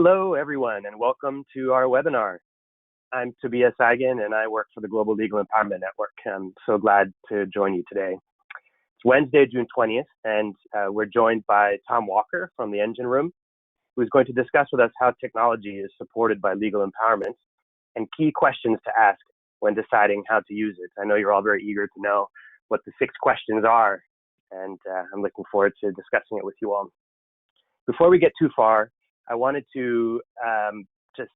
Hello, everyone, and welcome to our webinar. I'm Tobias Eigen, and I work for the Global Legal Empowerment Network. I'm so glad to join you today. It's Wednesday, June 20th, and we're joined by Tom Walker from the Engine Room, who's going to discuss with us how technology is supported by legal empowerment and key questions to ask when deciding how to use it. I know you're all very eager to know what the 6 questions are, and I'm looking forward to discussing it with you all. Before we get too far, I wanted to just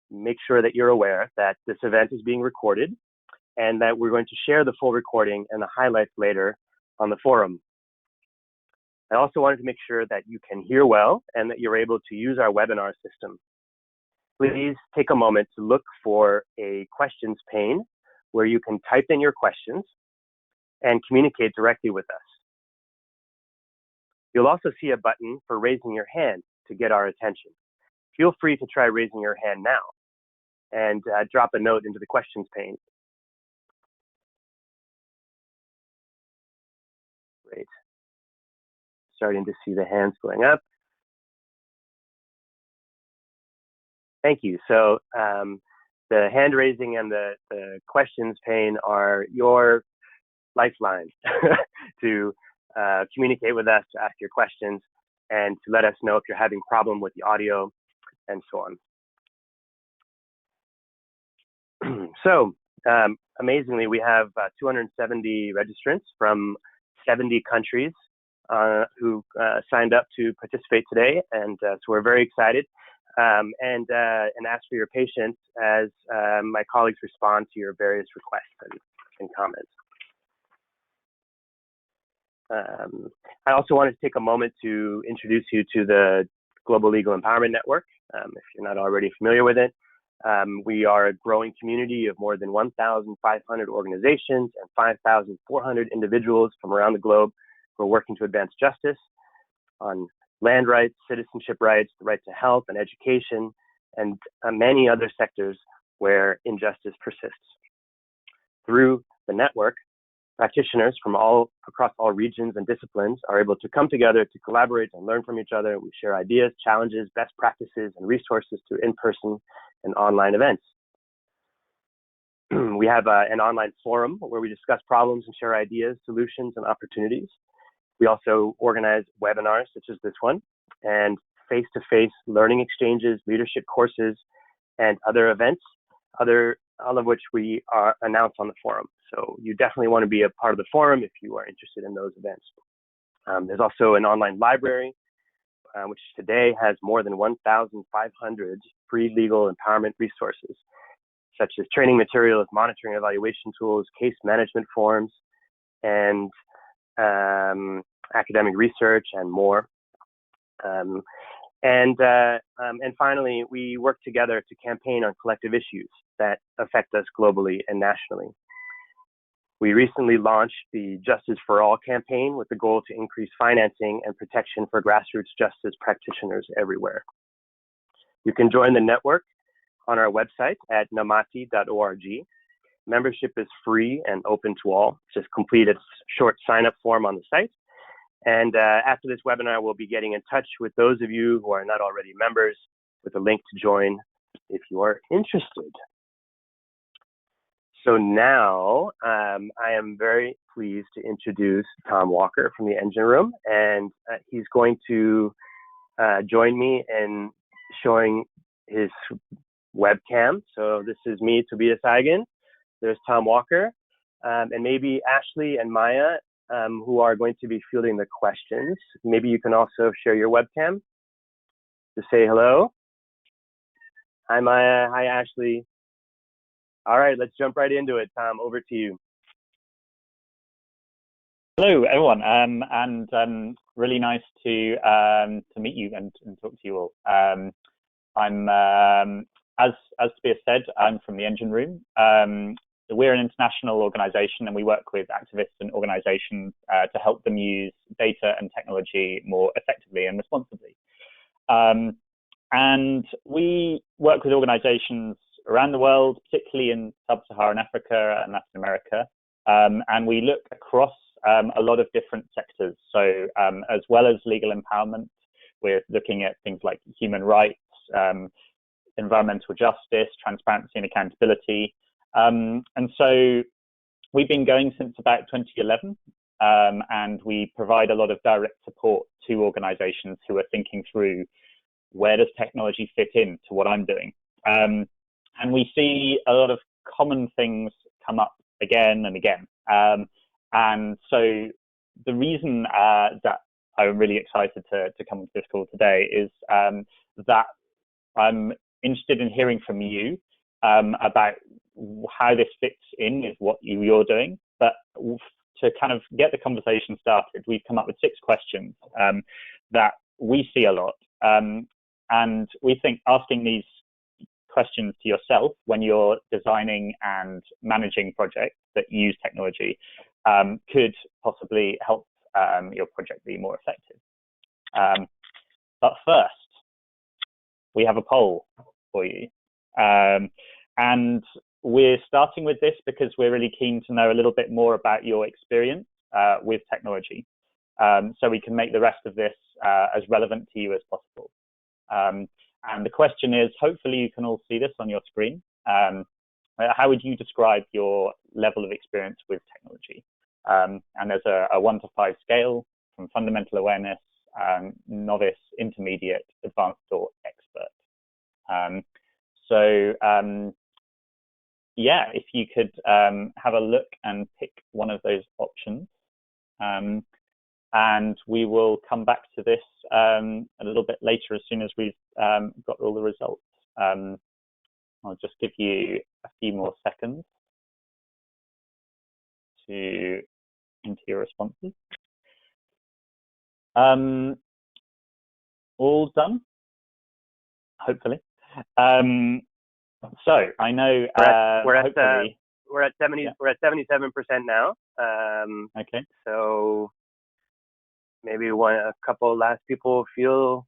make sure that you're aware that this event is being recorded and that we're going to share the full recording and the highlights later on the forum. I also wanted to make sure that you can hear well and that you're able to use our webinar system. Please take a moment to look for a questions pane where you can type in your questions and communicate directly with us. You'll also see a button for raising your hand to get our attention. Feel free to try raising your hand now and drop a note into the questions pane. Great. Starting to see the hands going up. Thank you. So the hand raising and the questions pane are your lifeline to communicate with us, to ask your questions, and to let us know if you're having a problem with the audio and so on. So amazingly, we have 270 registrants from 70 countries who signed up to participate today, and so we're very excited and ask for your patience as my colleagues respond to your various requests and comments. I also wanted to take a moment to introduce you to the Global Legal Empowerment Network. If you're not already familiar with it, we are a growing community of more than 1,500 organizations and 5,400 individuals from around the globe who are working to advance justice on land rights, citizenship rights, the right to health and education, and many other sectors where injustice persists. Through the network, practitioners from across all regions and disciplines are able to come together to collaborate and learn from each other. We share ideas, challenges, best practices, and resources through in-person and online events. We have an online forum where we discuss problems and share ideas, solutions, and opportunities. We also organize webinars such as this one and face-to-face learning exchanges, leadership courses, and other events, all of which we announce on the forum. So you definitely want to be a part of the forum if you are interested in those events. There's also an online library, which today has more than 1,500 free legal empowerment resources, such as training materials, monitoring and evaluation tools, case management forms, and academic research, and more. And finally, we work together to campaign on collective issues that affect us globally and nationally. We recently launched the Justice for All campaign with the goal to increase financing and protection for grassroots justice practitioners everywhere. You can join the network on our website at namati.org. Membership is free and open to all. Just complete a short sign-up form on the site. And after this webinar, we'll be getting in touch with those of you who are not already members with a link to join if you are interested. So now I am very pleased to introduce Tom Walker from the Engine Room, and he's going to join me in showing his webcam. So this is me, Tobias Eigen. There's Tom Walker, and maybe Ashley and Maya, who are going to be fielding the questions. Maybe you can also share your webcam to say hello. Hi, Maya. Hi, Ashley. All right, let's jump right into it. Tom, over to you. Hello, everyone, and really nice to meet you and talk to you all. I'm, as Tobias said, I'm from the Engine Room. We're an international organization, and we work with activists and organizations to help them use data and technology more effectively and responsibly. And we work with organizations around the world, particularly in sub-Saharan Africa and Latin America, and we look across a lot of different sectors. So as well as legal empowerment, we're looking at things like human rights, environmental justice, transparency and accountability. And so we've been going since about 2011, and we provide a lot of direct support to organizations who are thinking through, where does technology fit in to what I'm doing? And we see a lot of common things come up again and again. And so the reason that I'm really excited to come to this call today is that I'm interested in hearing from you about how this fits in with what you're doing. But to kind of get the conversation started, we've come up with 6 questions that we see a lot. And we think asking these questions to yourself when you're designing and managing projects that use technology could possibly help your project be more effective. But first, we have a poll for you. And we're starting with this because we're really keen to know a little bit more about your experience with technology, so we can make the rest of this as relevant to you as possible. And the question is, hopefully you can all see this on your screen. How would you describe your level of experience with technology? And there's a 1 to 5 scale from fundamental awareness, novice, intermediate, advanced, or expert. Yeah, if you could have a look and pick one of those options. And we will come back to this a little bit later as soon as we've got all the results. I'll just give you a few more seconds to enter your responses. All done, hopefully. So I know we're at 70. Yeah. We're at 77% now. Okay. So maybe a couple last people feel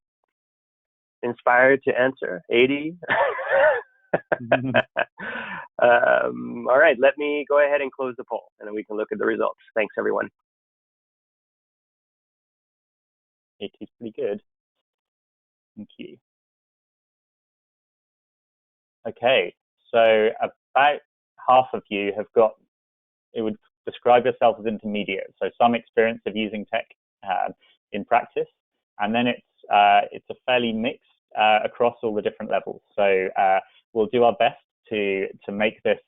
inspired to answer. 80. All right, let me go ahead and close the poll, and then we can look at the results. Thanks, everyone. 80 is pretty good. Thank you. Okay, so about half of you have got, it would describe yourself as intermediate, so some experience of using tech in practice, and then it's a fairly mixed across all the different levels. So we'll do our best to make this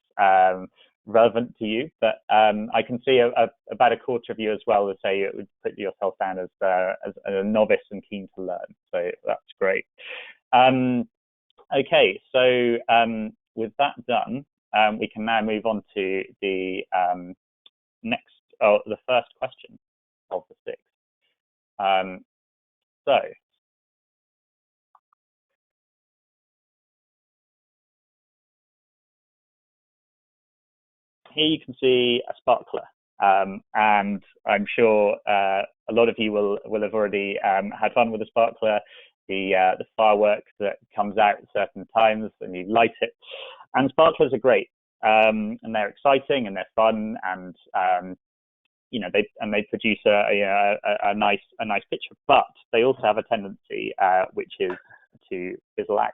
relevant to you, but I can see about a quarter of you as well would say it would put yourself down as a novice and keen to learn, so that's great. Okay, so with that done, we can now move on to the the first question of the 6. So here you can see a sparkler, and I'm sure a lot of you will have already had fun with the sparkler. The fireworks that comes out at certain times, and you light it. And sparklers are great, and they're exciting and they're fun, and you know, they produce a nice picture. But they also have a tendency, which is to fizzle out.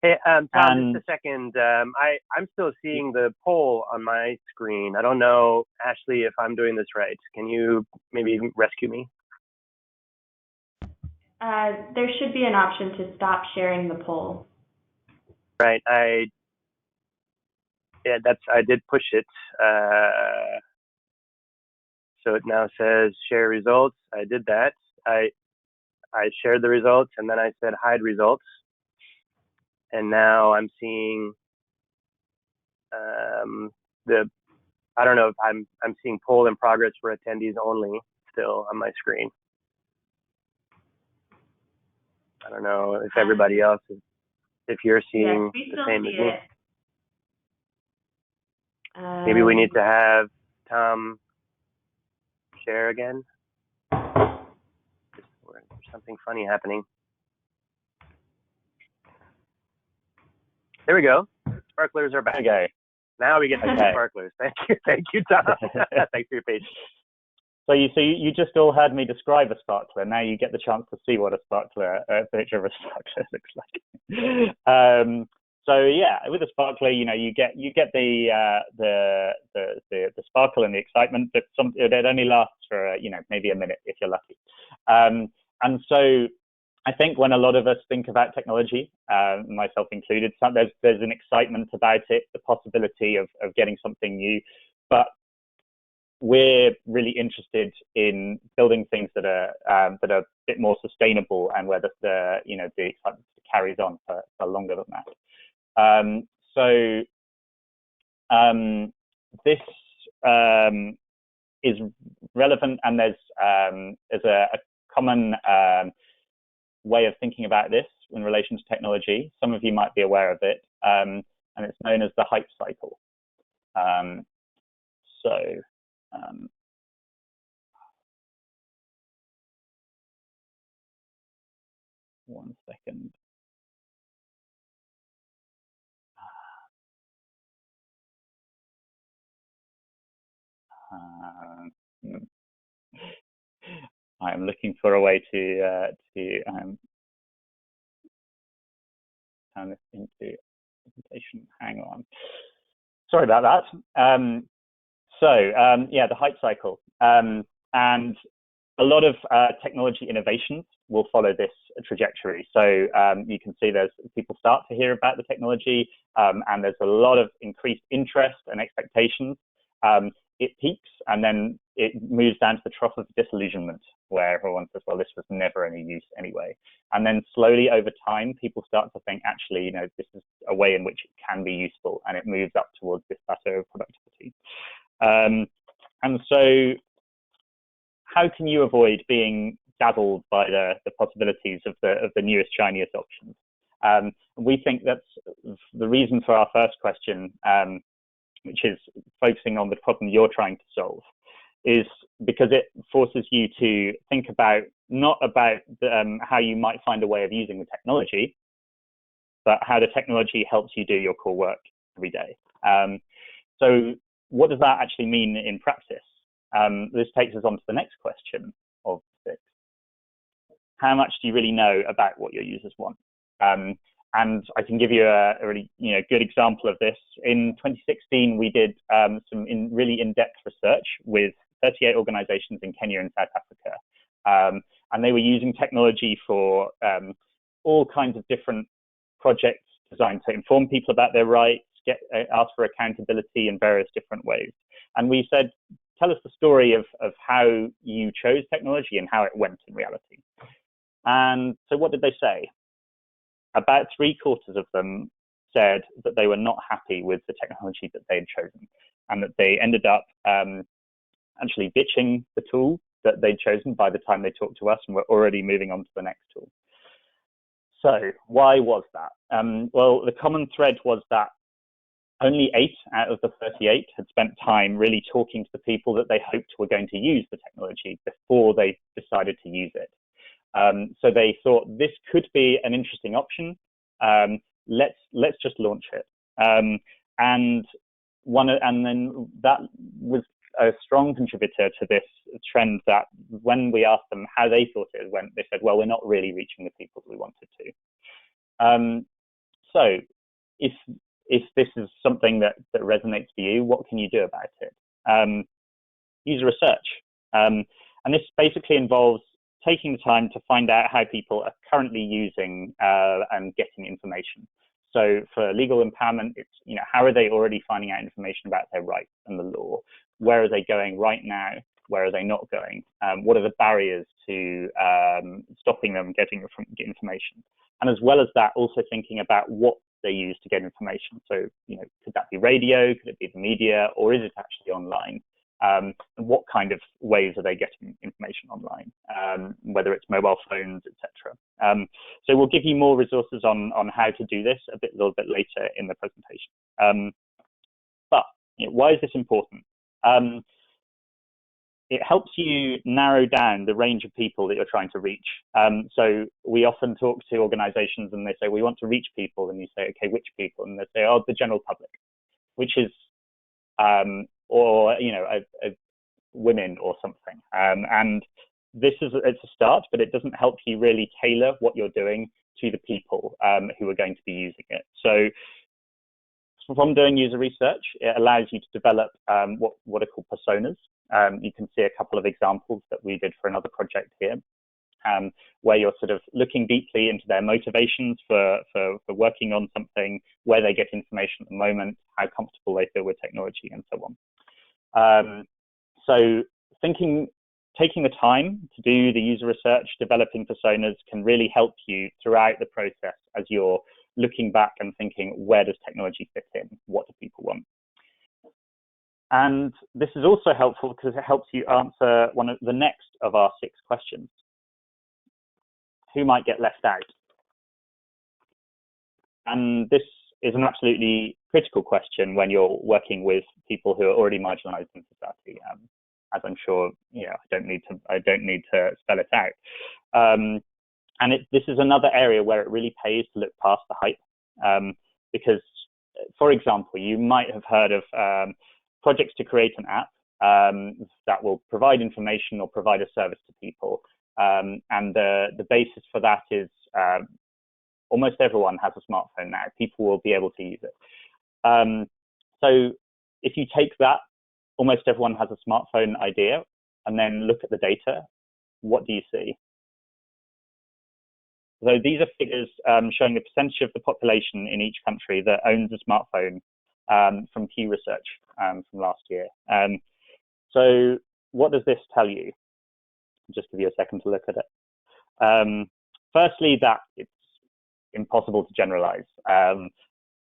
Hey, Tom, just a second. I'm still seeing the poll on my screen. I don't know, Ashley, if I'm doing this right. Can you maybe rescue me? There should be an option to stop sharing the poll. Right. I did push it. So it now says share results. I did that. I shared the results, and then I said hide results. And now I'm seeing I don't know if I'm seeing poll in progress for attendees only still on my screen. I don't know if everybody else is, if you're seeing the same as me. Maybe we need to have Tom share again. There's something funny happening. There we go. Sparklers are back. Okay. Now we get to see sparklers. Thank you, Tom. Thanks for your patience. So you just all heard me describe a sparkler. Now you get the chance to see what a picture of a sparkler looks like. So yeah, with a sparkler, you get the sparkle and the excitement, but it only lasts for maybe a minute if you're lucky. And so I think when a lot of us think about technology, myself included, there's an excitement about it, the possibility of getting something new, but we're really interested in building things that are a bit more sustainable and where the excitement carries on for longer than that. This is relevant, and there's a common way of thinking about this in relation to technology. Some of you might be aware of it, and it's known as the hype cycle. One second. I'm looking for a way to turn this into a presentation. Hang on. Sorry about that. Yeah, the hype cycle. And a lot of technology innovations will follow this trajectory. So you can see people start to hear about the technology, and there's a lot of increased interest and expectations. It peaks, and then it moves down to the trough of disillusionment, where everyone says, well, this was never any use anyway. And then slowly over time, people start to think, actually, this is a way in which it can be useful, and it moves up towards this plateau of productivity. And so how can you avoid being dazzled by the possibilities of the newest, shiniest options? We think that's the reason for our first question, which is focusing on the problem you're trying to solve, is because it forces you to think about, not about how you might find a way of using the technology, but how the technology helps you do your core work every day. So what does that actually mean in practice? This takes us on to the next question of 6. How much do you really know about what your users want? And I can give you a really good example of this. In 2016, we did some really in-depth research with 38 organizations in Kenya and South Africa. And they were using technology for all kinds of different projects designed to inform people about their rights, ask for accountability in various different ways. And we said, tell us the story of how you chose technology and how it went in reality. And so what did they say? About 3/4 of them said that they were not happy with the technology that they had chosen, and that they ended up actually ditching the tool that they'd chosen by the time they talked to us, and were already moving on to the next tool. So why was that? Well, the common thread was that only 8 out of the 38 had spent time really talking to the people that they hoped were going to use the technology before they decided to use it. So they thought this could be an interesting option. Let's just launch it. And then that was a strong contributor to this trend, that when we asked them how they thought it went, they said, well, we're not really reaching the people we wanted to. So if this is something that resonates for you, what can you do about it? User research. And this basically involves taking the time to find out how people are currently using and getting information. So for legal empowerment, it's, how are they already finding out information about their rights and the law? Where are they going right now? Where are they not going? What are the barriers to stopping them getting information? And as well as that, also thinking about what they use to get information. So, could that be radio? Could it be the media? Or is it actually online? And what kind of ways are they getting information online, whether it's mobile phones, etc. So we'll give you more resources on how to do this a little bit later in the presentation. But why is this important? It helps you narrow down the range of people that you're trying to reach. So we often talk to organizations and they say, we want to reach people. And you say, okay, which people? And they say, oh, the general public, which is, or, a women or something. And it's a start, but it doesn't help you really tailor what you're doing to the people who are going to be using it. So from doing user research, it allows you to develop what are called personas. You can see a couple of examples that we did for another project here, where you're sort of looking deeply into their motivations for working on something, where they get information at the moment, how comfortable they feel with technology, and so on. So taking the time to do the user research, developing personas can really help you throughout the process as you're looking back and thinking, where does technology fit in? What do people want? And this is also helpful because it helps you answer one of the next of our 6 questions. Who might get left out? And this is an absolutely critical question when you're working with people who are already marginalized in society. As I'm sure, I don't need to spell it out. And this is another area where it really pays to look past the hype, because, for example, you might have heard of projects to create an app that will provide information or provide a service to people. And the basis for that is almost everyone has a smartphone now. People will be able to use it. So if you take that, almost everyone has a smartphone idea, and then look at the data, what do you see? So these are figures showing the percentage of the population in each country that owns a smartphone from Pew Research from last year. So what does this tell you? I'll just give you a second to look at it. Firstly, that it's impossible to generalize.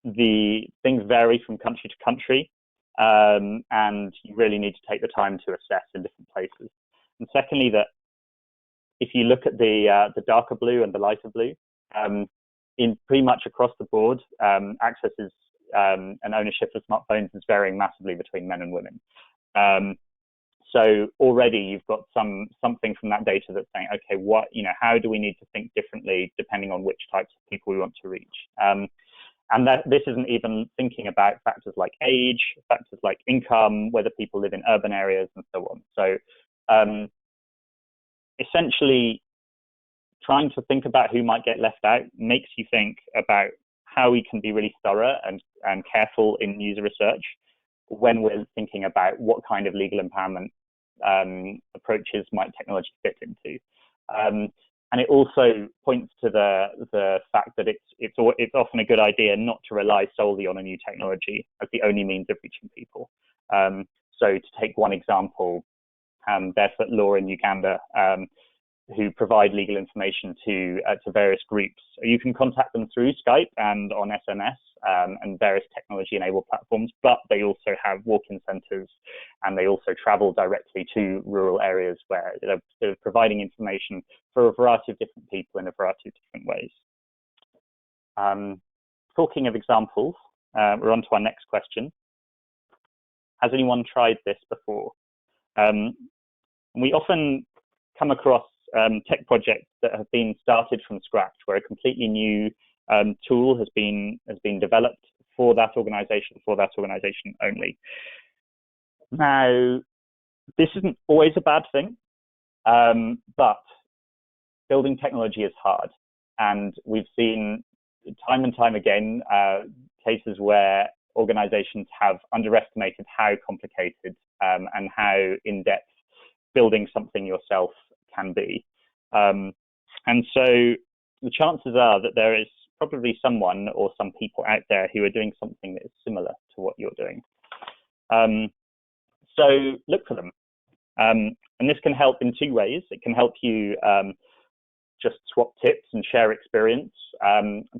The things vary from country to country, and you really need to take the time to assess in different places. And secondly, that if you look at the darker blue and the lighter blue, in pretty much across the board, access is and ownership of smartphones is varying massively between men and women. So already you've got something from that data that's saying, okay, how do we need to think differently depending on which types of people we want to reach? And this isn't even thinking about factors like age, factors like income, whether people live in urban areas, and so on. So essentially, trying to think about who might get left out makes you think about how we can be really thorough and careful in user research when we're thinking about what kind of legal empowerment approaches might technology fit into. And it also points to the fact that it's often a good idea not to rely solely on a new technology as the only means of reaching people. So to take one example, Barefoot Law in Uganda, who provide legal information to various groups. You can contact them through Skype and on SMS and various technology-enabled platforms, but they also have walk-in centres, and they also travel directly to rural areas where they're providing information for a variety of different people in a variety of different ways. Talking of examples, we're on to our next question. Has anyone tried this before? We often come across tech projects that have been started from scratch, where a completely new tool has been developed for that organization only. Now, this isn't always a bad thing, but building technology is hard. And we've seen time and time again cases where organizations have underestimated how complicated and how in-depth building something yourself can be. And so the chances are that there is probably someone or some people out there who are doing something that is similar to what you're doing. So look for them. And this can help in 2 ways. It can help you just swap tips and share experience,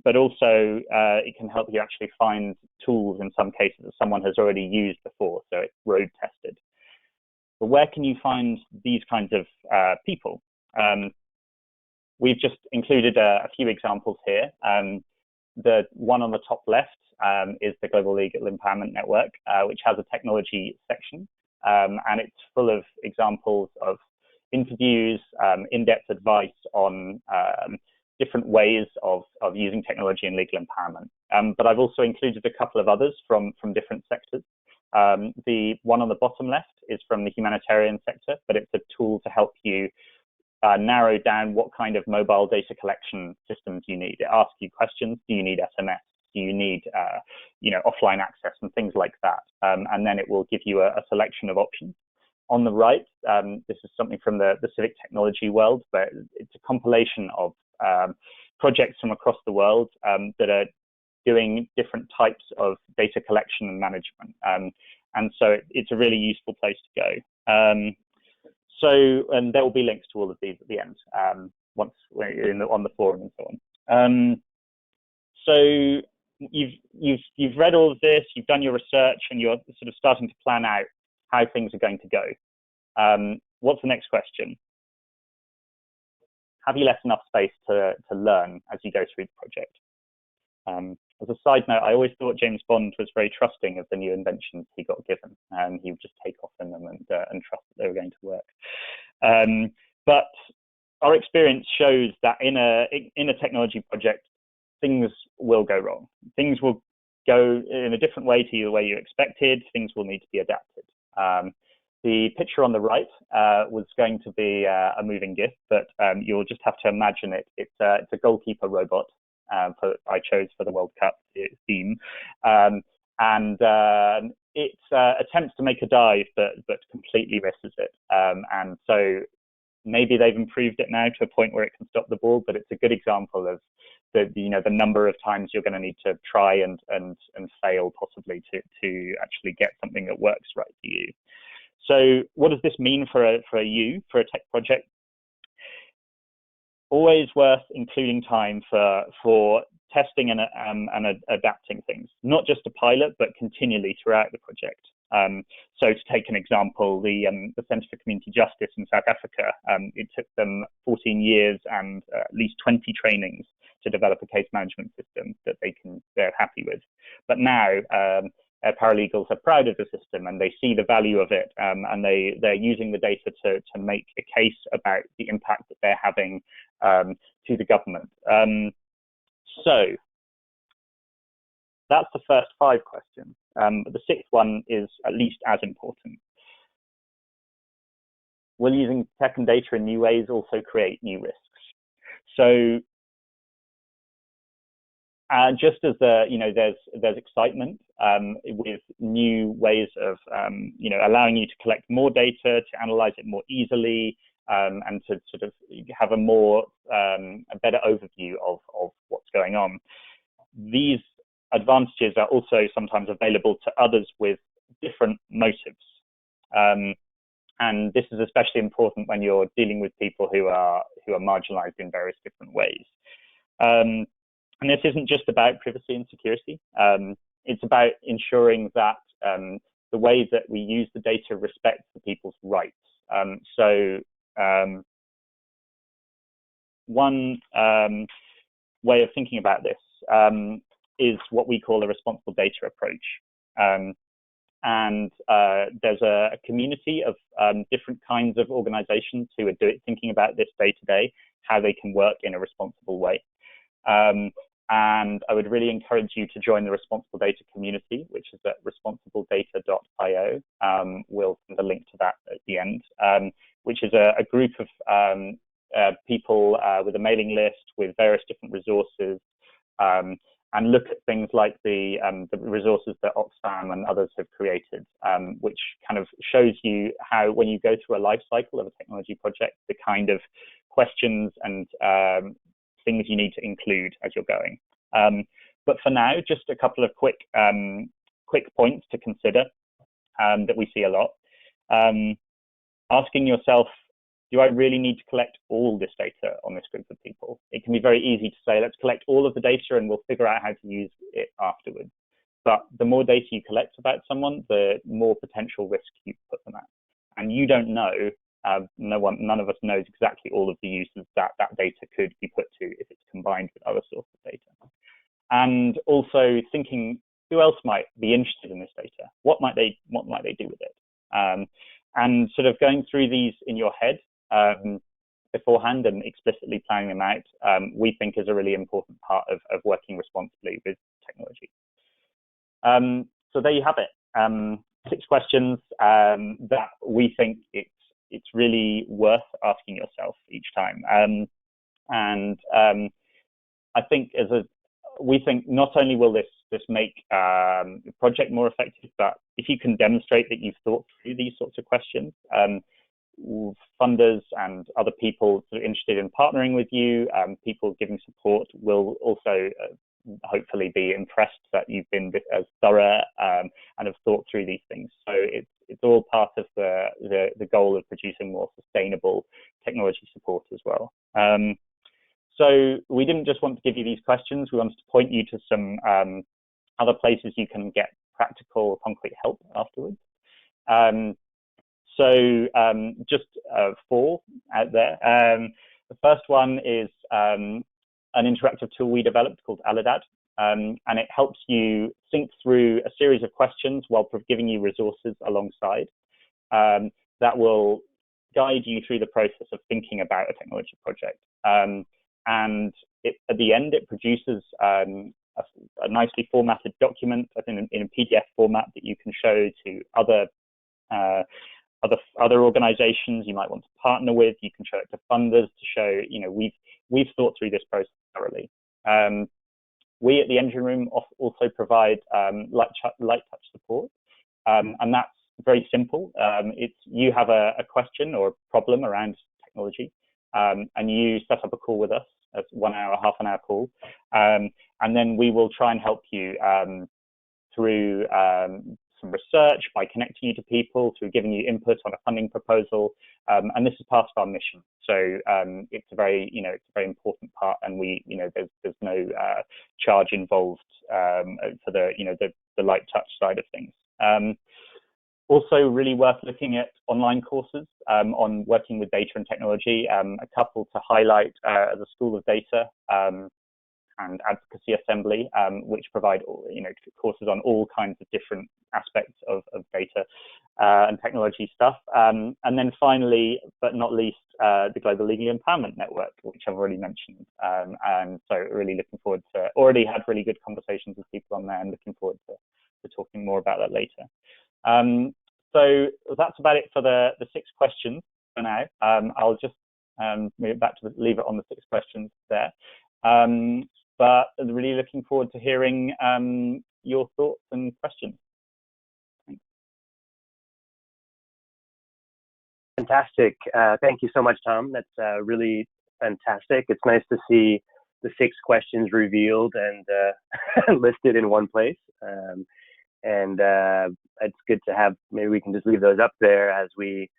but also it can help you actually find tools in some cases that someone has already used before, so it's road tested. But where can you find these kinds of people? We've just included a few examples here. The one on the top left is the Global Legal Empowerment Network, which has a technology section, and it's full of examples of interviews, in-depth advice on different ways of using technology in legal empowerment. But I've also included a couple of others from different sectors. The one on the bottom left is from the humanitarian sector, but it's a tool to help you narrow down what kind of mobile data collection systems you need. It asks you questions. Do you need SMS? Do you need offline access and things like that? And then it will give you a selection of options. On the right, this is something from the civic technology world, but it's a compilation of projects from across the world that are doing different types of data collection and management. And so it's a really useful place to go. And there will be links to all of these at the end, once we're on the forum and so on. So you've read all of this, you've done your research, and you're sort of starting to plan out how things are going to go. What's the next question? Have you left enough space to learn as you go through the project? As a side note, I always thought James Bond was very trusting of the new inventions he got given, and he would just take off in them and trust that they were going to work. But our experience shows that in a technology project, things will go wrong. Things will go in a different way to the way you expected. Things will need to be adapted. The picture on the right was going to be a moving GIF, but you'll just have to imagine it. It's a goalkeeper robot. I chose for the World Cup theme, and it attempts to make a dive, but completely misses it. And so maybe they've improved it now to a point where it can stop the ball, but it's a good example of the number of times you're going to need to try and fail possibly to actually get something that works right for you. So what does this mean for a tech project? Always worth including time for testing and adapting things, not just a pilot, but continually throughout the project. So to take an example, the Centre for Community Justice in South Africa, it took them 14 years and at least 20 trainings to develop a case management system that they're happy with. But now paralegals are proud of the system and they see the value of it, and they're using the data to make a case about the impact that they're having to the government. So that's the first 5 questions. The 6th one is at least as important. Will using tech and data in new ways also create new risks? So just as there's excitement with new ways of allowing you to collect more data, to analyze it more easily, and to sort of have a better overview of what's going on. These advantages are also sometimes available to others with different motives. And this is especially important when you're dealing with people who are marginalized in various different ways. And this isn't just about privacy and security. It's about ensuring that the way that we use the data respects the people's rights. One way of thinking about this is what we call a responsible data approach. And there's a community of different kinds of organizations who are thinking about this day to day, how they can work in a responsible way. And I would really encourage you to join the Responsible Data community, which is at responsibledata.io. We'll send a link to that at the end, which is a group of people with a mailing list with various different resources, and look at things like the resources that Oxfam and others have created, which kind of shows you how, when you go through a life cycle of a technology project, the kind of questions and things you need to include as you're going. But for now, just a couple of quick points to consider that we see a lot. Asking yourself, do I really need to collect all this data on this group of people? It can be very easy to say, let's collect all of the data and we'll figure out how to use it afterwards. But the more data you collect about someone, the more potential risk you put them at. And you don't know, none of us knows exactly all of the uses that data could be put to if it's combined with other sources of data. And also thinking, who else might be interested in this data? What might they do with it? And sort of going through these in your head beforehand and explicitly planning them out, we think is a really important part of working responsibly with technology. So there you have it. 6 questions that we think it's really worth asking yourself each time. I think we think not only will this make the project more effective, but if you can demonstrate that you've thought through these sorts of questions, funders and other people sort of interested in partnering with you, people giving support will also hopefully be impressed that you've been as thorough and have thought through these things. So it's all part of the goal of producing more sustainable technology support as well. So we didn't just want to give you these questions, we wanted to point you to some other places you can get practical, concrete help afterwards. So just 4 out there. The first one is an interactive tool we developed called Alidad, and it helps you think through a series of questions while giving you resources alongside that will guide you through the process of thinking about a technology project. And at the end, it produces a nicely formatted document in a PDF format that you can show to other organizations you might want to partner with. You can show it to funders to show, we've thought through this process thoroughly. We at the Engine Room also provide light touch support, and that's very simple. It's you have a question or a problem around technology, and you set up a call with us, a 1 hour, half an hour call, and then we will try and help you through some research, by connecting you to people, through giving you input on a funding proposal, and this is part of our mission. So it's a very, it's a very important part, and there's no charge involved for the light touch side of things. Also, really worth looking at online courses on working with data and technology. A couple to highlight: the School of Data and Advocacy Assembly, which provide courses on all kinds of different aspects of data and technology stuff. And then finally, but not least, the Global Legal Empowerment Network, which I've already mentioned. And so really looking forward to, already had really good conversations with people on there, and looking forward to talking more about that later. So that's about it for the 6 questions for now. I'll just move back to leave it on the 6 questions there. But really looking forward to hearing your thoughts and questions. Thanks. Fantastic. Thank you so much, Tom. That's really fantastic. It's nice to see the 6 questions revealed and listed in one place. And it's good to have, maybe we can just leave those up there as we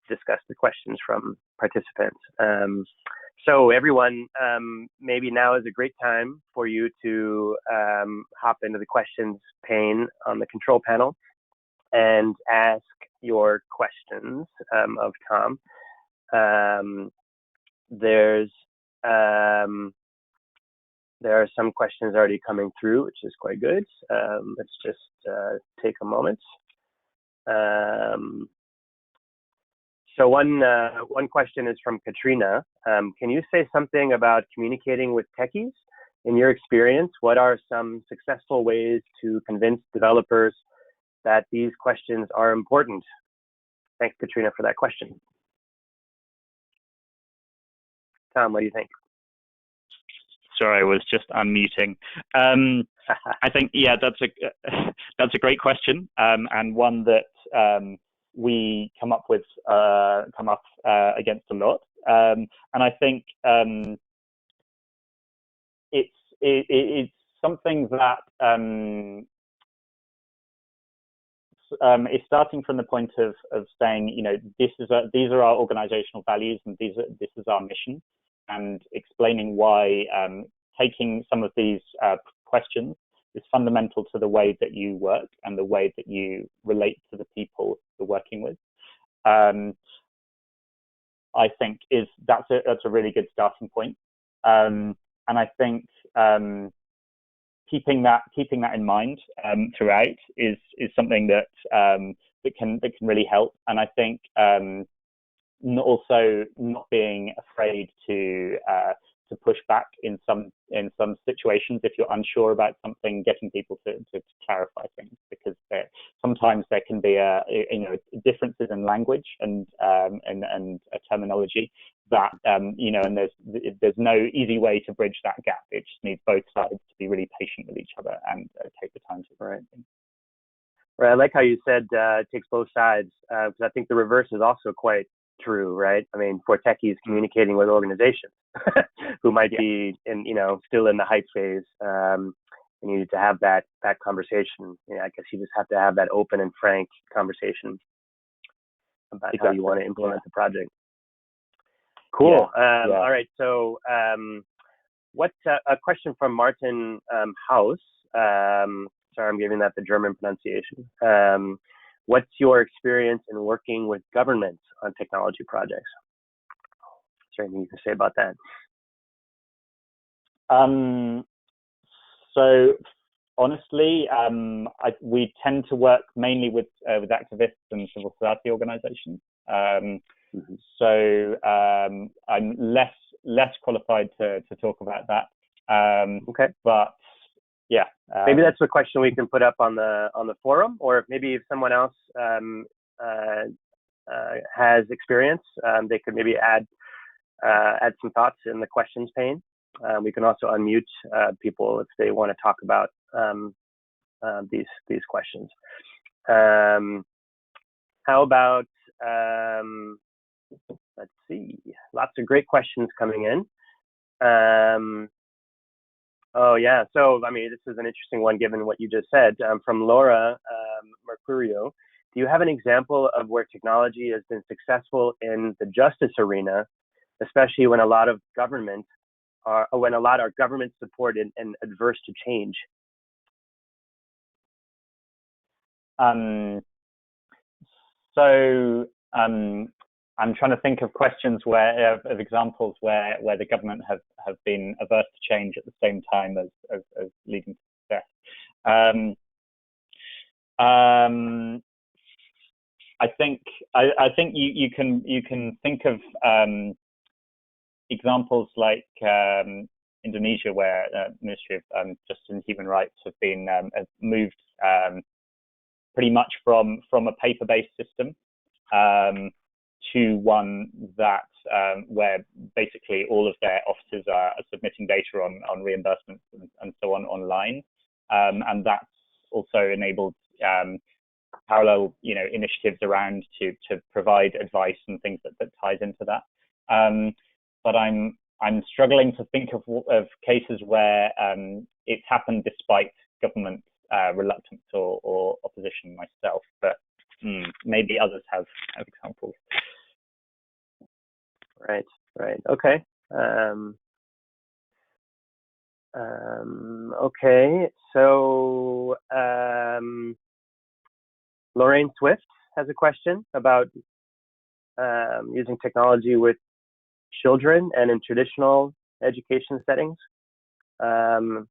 discuss the questions from participants. So everyone, maybe now is a great time for you to hop into the questions pane on the control panel and ask your questions of Tom. There are some questions already coming through, which is quite good. Let's just take a moment. So one question is from Katrina. Can you say something about communicating with techies? In your experience, what are some successful ways to convince developers that these questions are important? Thanks, Katrina, for that question. Tom, what do you think? Sorry, I was just unmuting. I think, yeah, that's a great question, and one that we come up against a lot. And I think it's something that is starting from the point of saying, these are our organizational values, and this is our mission, and explaining why taking some of these questions is fundamental to the way that you work and the way that you relate to the people you're working with. I think that's a really good starting point. And I think keeping that in mind throughout is something that can really help. And I think also not being afraid to to push back in some situations if you're unsure about something, getting people to clarify things, because sometimes there can be differences in language and a terminology that and there's no easy way to bridge that gap. It just needs both sides to be really patient with each other and take the time to right. Right. I like how you said it takes both sides, because I think the reverse is also quite true, right? I mean, for techies communicating with organizations who might be still in the hype phase, and you need to have that conversation. I guess you just have to have that open and frank conversation about how you want to implement the project. Cool. All right. So, what a question from Martin Haus. Sorry, I'm giving that the German pronunciation. What's your experience in working with governments on technology projects? Is there anything you can say about that? So honestly, we tend to work mainly with activists and civil society organizations. So I'm less qualified to talk about that. Okay. But yeah. Maybe that's a question we can put up on the forum, or maybe if someone else has experience, they could maybe add some thoughts in the questions pane. We can also unmute people if they want to talk about these questions. How about let's see, lots of great questions coming in. Oh yeah, so I mean, this is an interesting one given what you just said. From Laura Mercurio, do you have an example of where technology has been successful in the justice arena, especially when a lot are government supported and adverse to change? I'm trying to think of questions of examples where the government have been averse to change at the same time as leading to success. I think you can think of examples like Indonesia, where Ministry of Justice and Human Rights have moved pretty much from a paper-based system to one that where basically all of their officers are submitting data on reimbursements and so on online, and that's also enabled parallel initiatives around to provide advice and things that ties into that. But I'm struggling to think of cases where it's happened despite government reluctance or opposition myself, but maybe others have examples. Right. Okay. Okay. So Lorraine Swift has a question about using technology with children and in traditional education settings. And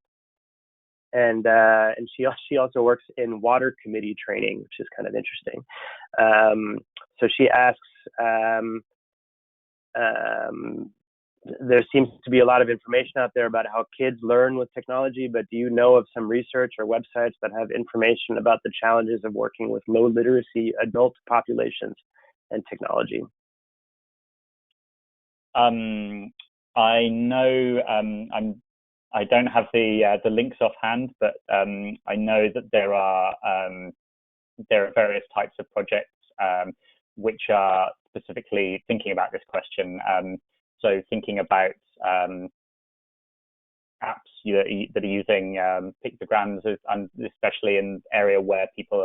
she also works in water committee training, which is kind of interesting. So she asks, there seems to be a lot of information out there about how kids learn with technology, but do you know of some research or websites that have information about the challenges of working with low literacy adult populations and technology? I know I don't have the links offhand, but I know that there are various types of projects which are specifically thinking about this question. So thinking about apps that are using pictograms, and especially in area where people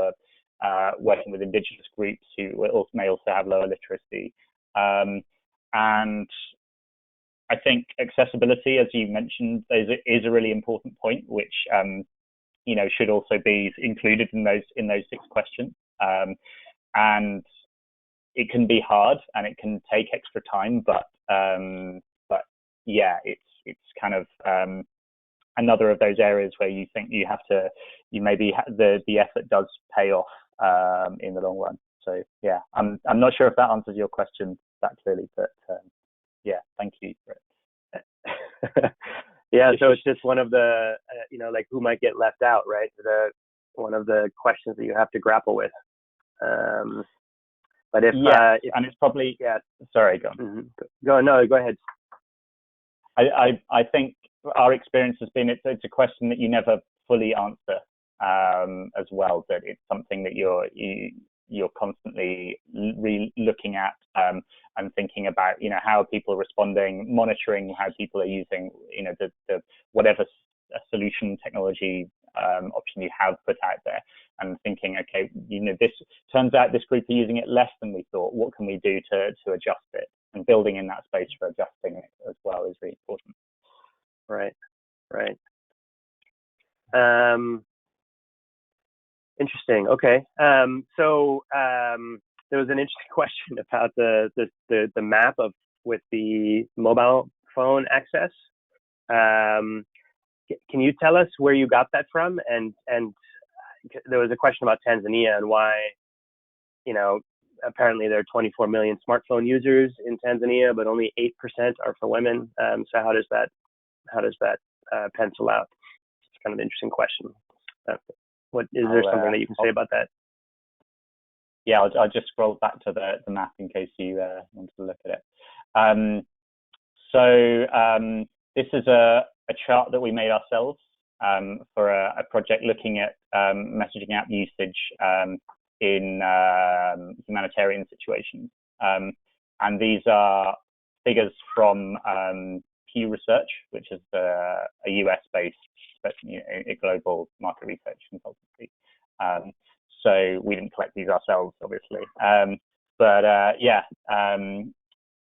are working with indigenous groups who may also have lower literacy. And I think accessibility, as you mentioned, is a really important point, which should also be included in those 6 questions. And it can be hard and it can take extra time, but yeah, it's kind of another of those areas where you think the effort does pay off in the long run. So yeah, I'm not sure if that answers your question that clearly, but yeah, thank you for it. Yeah, so it's just one of the, like who might get left out, right? One of the questions that you have to grapple with. But and it's probably, yeah. Sorry, go on. Mm-hmm. No, go ahead. I think our experience has been it's a question that you never fully answer as well. That it's something that you're constantly looking at and thinking about, how are people responding, monitoring how people are using, the whatever solution technology option you have put out there, and thinking, okay, this turns out this group are using it less than we thought. What can we do to adjust it? And building in that space for adjusting it as well is really important. Right. Interesting. Okay. So there was an interesting question about the map with the mobile phone access. Can you tell us where you got that from? And there was a question about Tanzania and why, apparently there are 24 million smartphone users in Tanzania, but only 8% are for women. So how does that pencil out? It's kind of an interesting question. What is there something that you can say about that? Yeah, I'll just scroll back to the map in case you want to look at it. So this is a chart that we made ourselves for a project looking at messaging app usage in humanitarian situations. And these are figures from Pew Research, which is a US-based a global market research consultancy. So we didn't collect these ourselves, obviously.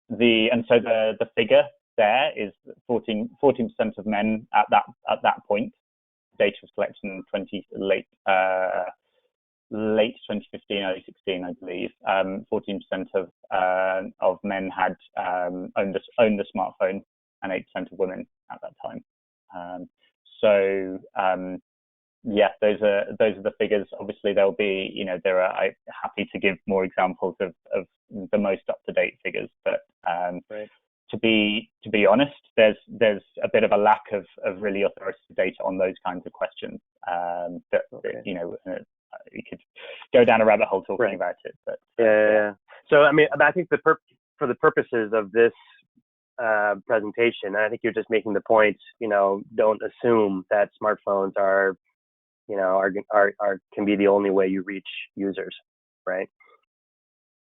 The figure there is 14% of men at that point. Data was collected in late 2015, early 16, I believe. 14% of men had owned a smartphone, and 8% of women at that time. Those are the figures. Obviously, there'll be, I'm happy to give more examples of the most up-to-date figures, but right. To be honest, there's a bit of a lack of really authoritative data on those kinds of questions. You could go down a rabbit hole talking about it. But yeah. So I think for the purposes of this presentation, I think you're just making the point. Don't assume that smartphones are can be the only way you reach users, right?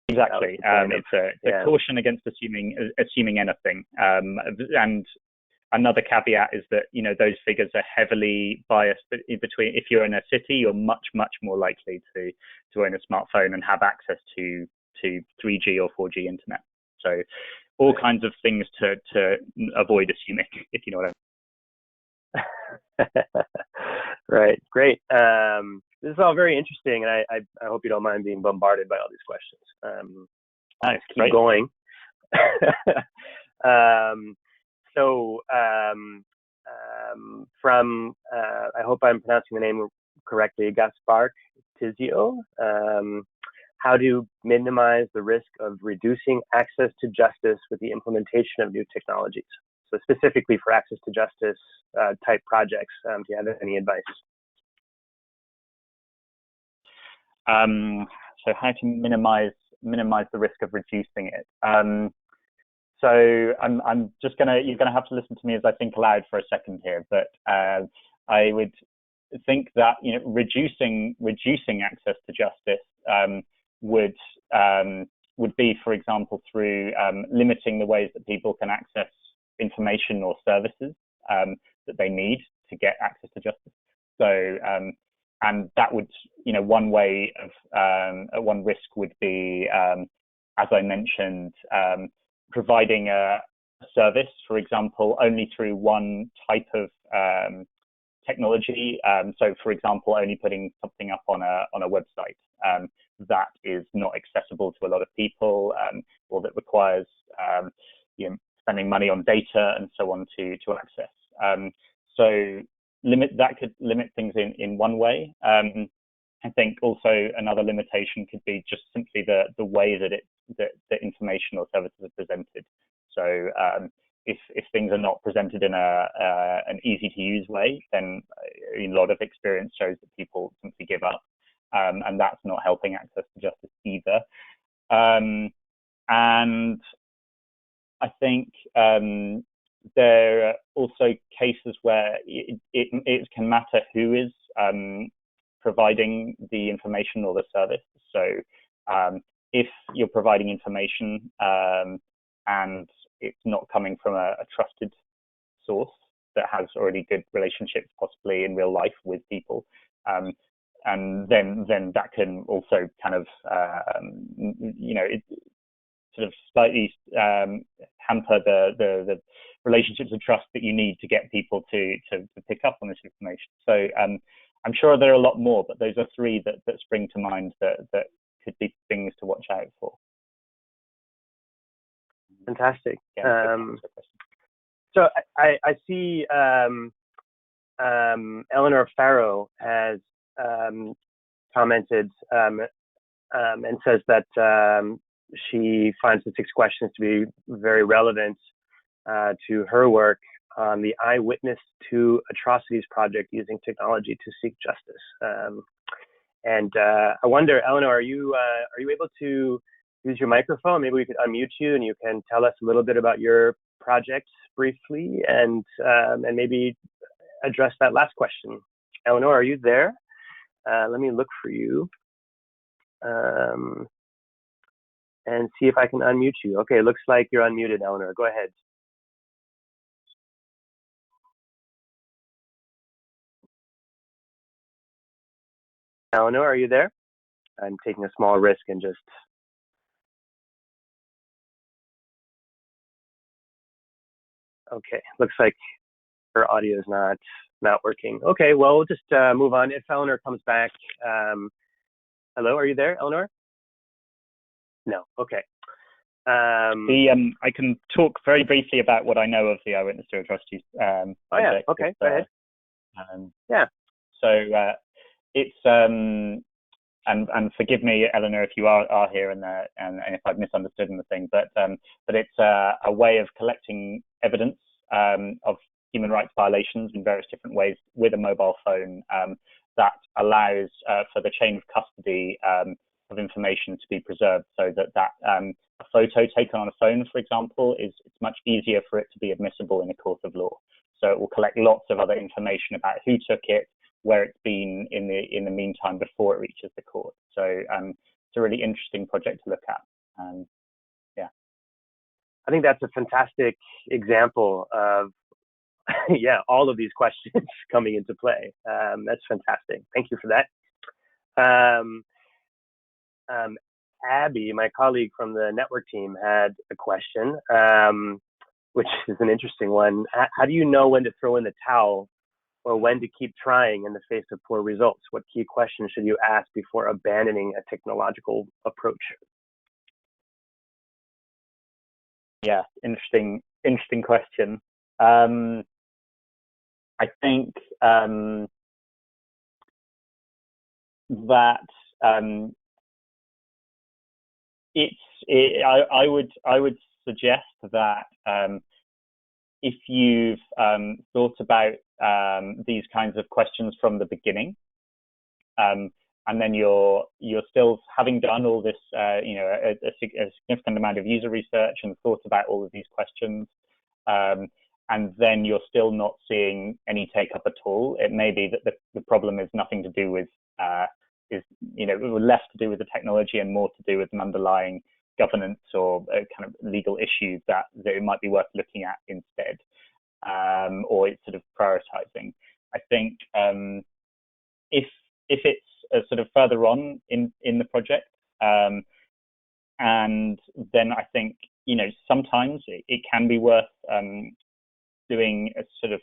Exactly. It's a caution against assuming anything. And another caveat is that those figures are heavily biased. But if you're in a city, you're much more likely to own a smartphone and have access to 3G or 4G internet. So all kinds of things to avoid assuming, if you know what I mean. Right. Great. This is all very interesting, and I hope you don't mind being bombarded by all these questions. Nice. Keep going. From I hope I'm pronouncing the name correctly, Gaspar Tizio. How to minimize the risk of reducing access to justice with the implementation of new technologies. So specifically for access to justice type projects, do you have any advice? So how to minimize the risk of reducing it. So you're gonna have to listen to me as I think aloud for a second here, but I would think that reducing access to justice would be, for example, through limiting the ways that people can access information or services that they need to get access to justice. So and that would, one way of one risk would be, as I mentioned, providing a service, for example, only through one type of technology. So, for example, only putting something up on a website that is not accessible to a lot of people, or that requires spending money on data and so on to access. So could limit things in one way. I think also another limitation could be just simply the way that the information or services are presented. So if things are not presented in an easy to use way, then a lot of experience shows that people simply give up, and that's not helping access to justice either. And I think there are also cases where it can matter who is providing the information or the service. So if you're providing information and it's not coming from a trusted source that has already good relationships, possibly in real life with people, and then that can also kind of it sort of slightly hamper the relationships of trust that you need to get people to pick up on this information. So I'm sure there are a lot more, but those are three that spring to mind that could be things to watch out for. Fantastic. Yeah, so I see Eleanor Farrow has commented and says that she finds the 6 questions to be very relevant to her work on the Eyewitness to Atrocities project using technology to seek justice. And I wonder, Eleanor, are you able to use your microphone? Maybe we could unmute you and you can tell us a little bit about your project briefly, and maybe address that last question. Eleanor, are you there? Let me look for you and see if I can unmute you. Okay, it looks like you're unmuted, Eleanor. Go ahead. Eleanor, are you there? I'm taking a small risk and just... Okay, looks like her audio is not working. Okay, well, we'll just move on. If Eleanor comes back, hello, are you there, Eleanor? No, okay. I can talk very briefly about what I know of the Eyewitness to Atrocities project. Oh yeah, okay, go ahead. Yeah. So it's and forgive me, Eleanor, if you are here and if I've misunderstood anything, but it's a way of collecting evidence of human rights violations in various different ways with a mobile phone that allows for the chain of custody of information to be preserved, so that a photo taken on a phone, for example, it's much easier for it to be admissible in a court of law. So it will collect lots of other information about who took it, where it's been in the meantime before it reaches the court. So it's a really interesting project to look at. Yeah. I think that's a fantastic example of all of these questions coming into play. That's fantastic. Thank you for that. Abby, my colleague from the network team, had a question, which is an interesting one. How do you know when to throw in the towel or when to keep trying in the face of poor results? What key questions should you ask before abandoning a technological approach? Yeah, interesting question. I think that I would suggest that if you've thought about these kinds of questions from the beginning, and then you're still, having done all this, a significant amount of user research and thought about all of these questions, and then you're still not seeing any take up at all, it may be that the problem is nothing to do with less to do with the technology and more to do with an underlying governance or kind of legal issues that it might be worth looking at instead, or it's sort of prioritizing. I think if it's sort of further on in the project, and then I think sometimes it can be worth doing a sort of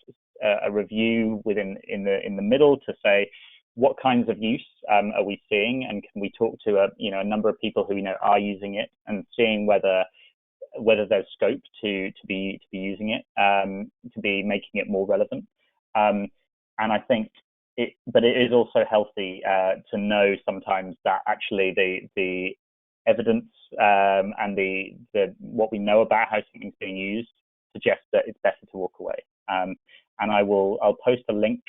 a review in the middle to say, what kinds of use are we seeing, and can we talk to a number of people who are using it, and seeing whether there's scope to be using it, to be making it more relevant. And I think but it is also healthy to know sometimes that actually the evidence and the what we know about how something's being used suggests that it's better to walk away. And I'll post a link